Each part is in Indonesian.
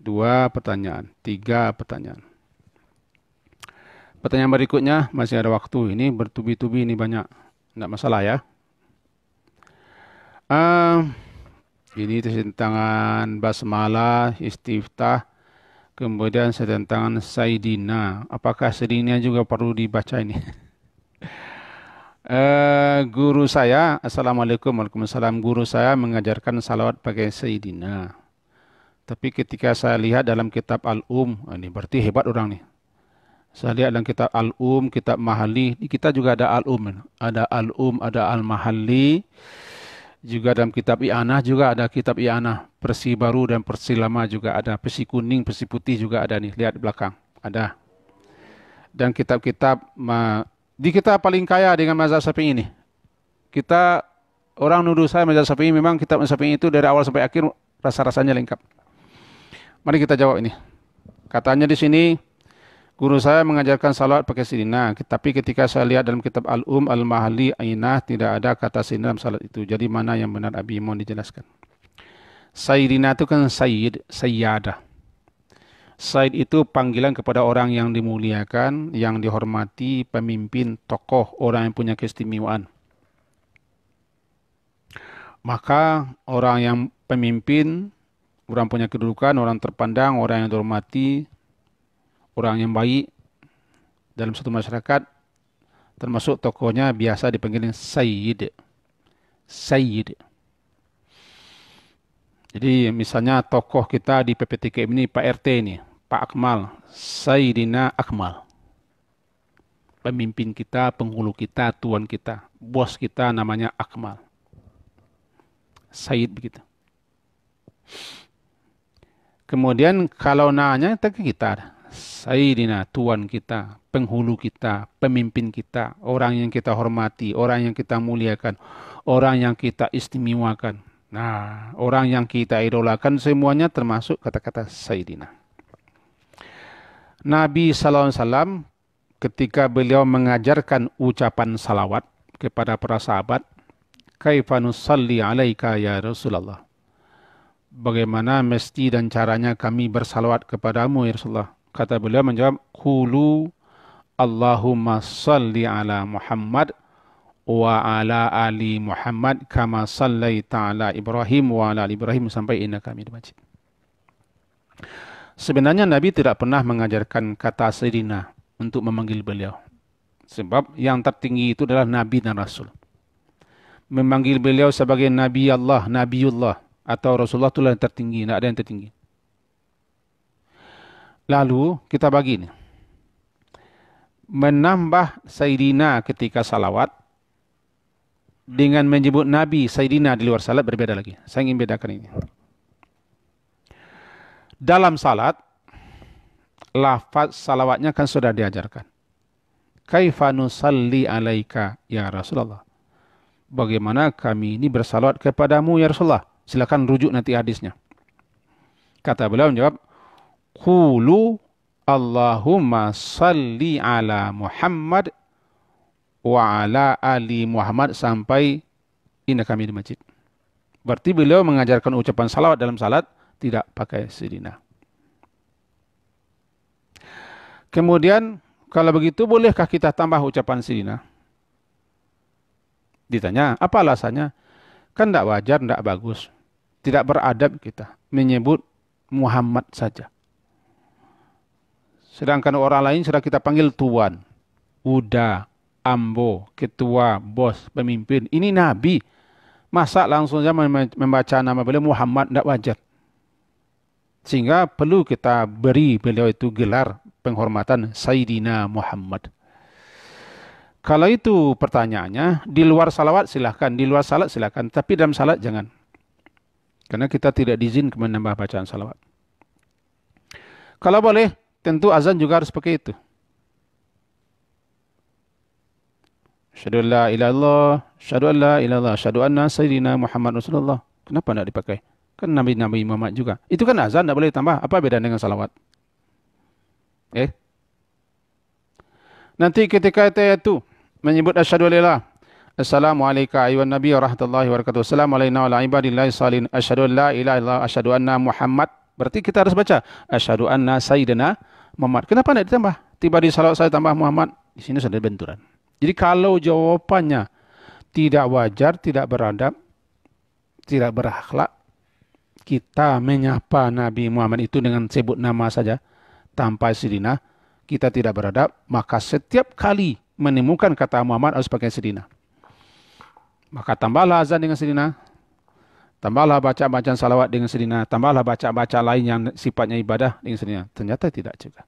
2 pertanyaan, 3 pertanyaan. Pertanyaan berikutnya, masih ada waktu. Ini bertubi-tubi, ini banyak. Tidak masalah ya. Ah, ini tentangan basmalah, istiftah, kemudian tentangan Sayyidina. Apakah Sayyidina juga perlu dibaca ini? Guru saya, Assalamualaikum, Waalaikumsalam. Guru saya mengajarkan salawat pakai Sayyidina. Tapi ketika saya lihat dalam kitab ini berarti hebat orang nih. Saya lihat dalam kitab kitab Mahalli, di kita juga ada ada ada Al-Mahalli. Juga dalam kitab I'anah juga ada kitab I'anah. Persi baru dan persi lama juga ada. Persi kuning, persi putih juga ada nih. Lihat di belakang. Ada. Dan kitab-kitab di kita paling kaya dengan mazhab Syafi'i ini. Kita orang nuduh saya mazhab Syafi'i, memang kitab Syafi'i itu dari awal sampai akhir rasa-rasanya lengkap. Mari kita jawab ini. Katanya di sini guru saya mengajarkan salawat pakai Sayyidina, tapi ketika saya lihat dalam kitab Al-Mahalli, Ainah, tidak ada kata Sayyidina dalam salat itu. Jadi mana yang benar, Abi? Mohon dijelaskan. Sayyidina itu kan Sayyid, Sayyadah. Sayyid itu panggilan kepada orang yang dimuliakan, yang dihormati, pemimpin, tokoh, orang yang punya keistimewaan. Maka orang yang pemimpin, orang punya kedudukan, orang terpandang, orang yang dihormati, orang yang baik dalam satu masyarakat, termasuk tokohnya biasa dipanggil Sayyid. Sayyid. Jadi misalnya tokoh kita di PPTK ini, Pak RT ini, Pak Akmal, Sayyidina Akmal. Pemimpin kita, penghulu kita, tuan kita, bos kita namanya Akmal. Sayyid begitu. Kemudian kalau nanya kita, Sayyidina, tuan kita, penghulu kita, pemimpin kita, orang yang kita hormati, orang yang kita muliakan, orang yang kita istimewakan. Nah, orang yang kita idolakan semuanya termasuk kata-kata Sayyidina. Nabi SAW ketika beliau mengajarkan ucapan salawat kepada para sahabat, Kaifa nusalli alaika ya Rasulullah. Bagaimana mesti dan caranya kami bersalawat kepadamu ya Rasulullah. Kata beliau menjawab, Qulu Allahumma salli ala Muhammad wa ala ali Muhammad kama sallaita ala Ibrahim wa ala ali Ibrahim sampai innaka hamidum majid. Sebenarnya Nabi tidak pernah mengajarkan kata Sayyidina untuk memanggil beliau. Sebab yang tertinggi itu adalah Nabi dan Rasul. Memanggil beliau sebagai Nabi Allah, Nabiullah atau Rasulullah itulah yang tertinggi, tidak ada yang tertinggi. Lalu kita bagi ini. Menambah Sayyidina ketika salawat dengan menyebut Nabi Sayyidina di luar salat berbeda lagi. Saya ingin bedakan ini. Dalam salat, lafaz salawatnya kan sudah diajarkan. Kaifa nusalli alaika ya Rasulullah. Bagaimana kami ini bersalawat kepadamu ya Rasulullah. Silakan rujuk nanti hadisnya. Kata beliau menjawab, Qulu Allahumma salli ala Muhammad wa ala ali Muhammad sampai innaka hamidum majid. Berarti beliau mengajarkan ucapan salawat dalam salat tidak pakai Sayyidina. Kemudian kalau begitu bolehkah kita tambah ucapan Sayyidina? Ditanya, apa alasannya? Kan tidak wajar, tidak bagus. Tidak beradab kita menyebut Muhammad saja. Sedangkan orang lain sudah kita panggil tuan, uda, ambo, ketua, bos, pemimpin. Ini Nabi. Masa langsung saja membaca nama beliau Muhammad, tidak wajar. Sehingga perlu kita beri beliau itu gelar penghormatan Sayyidina Muhammad. Kalau itu pertanyaannya, di luar salawat silahkan, di luar salat silahkan, tapi dalam salat jangan. Karena kita tidak diizinkan menambah bacaan salawat. Kalau boleh, tentu azan juga harus pakai itu. Asyhadu an la ilaha illallah, asyhadu an la ilaha illallah, asyhadu anna sayyidina Muhammad Rasulullah. Kenapa tidak dipakai? Kan Nabi Muhammad juga. Itu kan azan, tidak boleh tambah. Apa beda dengan salawat? Nanti ketika itu menyebut asyhadu an la ilaha, Assalamualaikum ayuhan nabi wa rahmatullahi wa barakatuh. Assalamualaikum wa ala ibadillahi salihin. Asyhadu an la ilaha illallah, asyhadu anna Muhammad. Berarti kita harus baca asyhadu anna sayyidina Muhammad. Kenapa tidak ditambah? Tiba di salawat saya tambah Muhammad. Di sini sudah benturan. Jadi kalau jawabannya tidak wajar, tidak beradab, tidak berakhlak, kita menyapa Nabi Muhammad itu dengan sebut nama saja tanpa Sayyidina, kita tidak beradab, maka setiap kali menemukan kata Muhammad harus pakai Sayyidina. Maka tambahlah azan dengan Sayyidina, tambahlah baca-bacaan salawat dengan Sayyidina, tambahlah baca-baca lain yang sifatnya ibadah dengan Sayyidina. Ternyata tidak juga.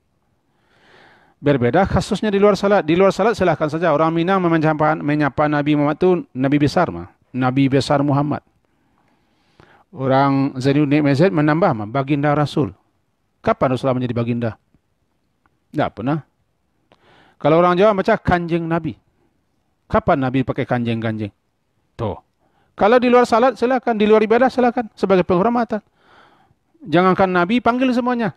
Berbeda kasusnya di luar salat. Di luar salat silahkan saja. Orang Minang menyapa Nabi Muhammad itu Nabi besar mah. Nabi besar Muhammad. Orang Zainuddin MZ menambah mah baginda Rasul. Kapan Rasulullah menjadi baginda? Tidak pernah. Kalau orang Jawa baca kanjeng Nabi. Kapan Nabi pakai kanjeng-kanjeng? Tuh. Kalau di luar salat silakan, di luar ibadah silakan sebagai penghormatan. Jangankan Nabi, panggil semuanya.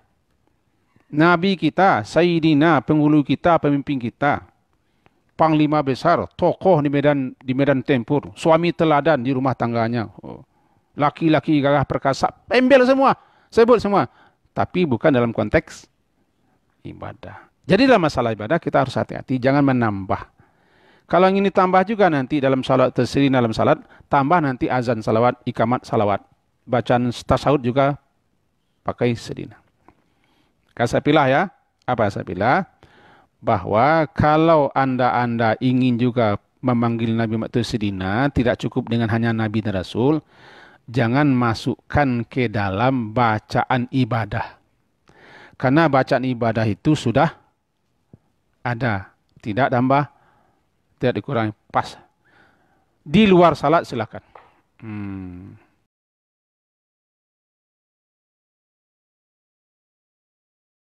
Nabi kita, Sayyidina, penghulu kita, pemimpin kita, panglima besar, tokoh di medan tempur, suami teladan di rumah tangganya, laki-laki gagah perkasa, pembel semua, sebut semua. Tapi bukan dalam konteks ibadah. Jadi dalam masalah ibadah kita harus hati-hati, jangan menambah. Kalau ingin ditambah juga nanti dalam salat tersendiri dalam salat, tambah nanti azan salawat, ikamat salawat. Bacaan tasawuf juga pakai Sayyidina. Saya pilih ya, apa saya pilih? Bahwa kalau anda ingin juga memanggil Nabi Muhammad itu Sayyidina, tidak cukup dengan hanya Nabi dan Rasul, jangan masukkan ke dalam bacaan ibadah. Karena bacaan ibadah itu sudah ada, tidak tambah, tidak dikurangi, pas. Di luar salat silakan.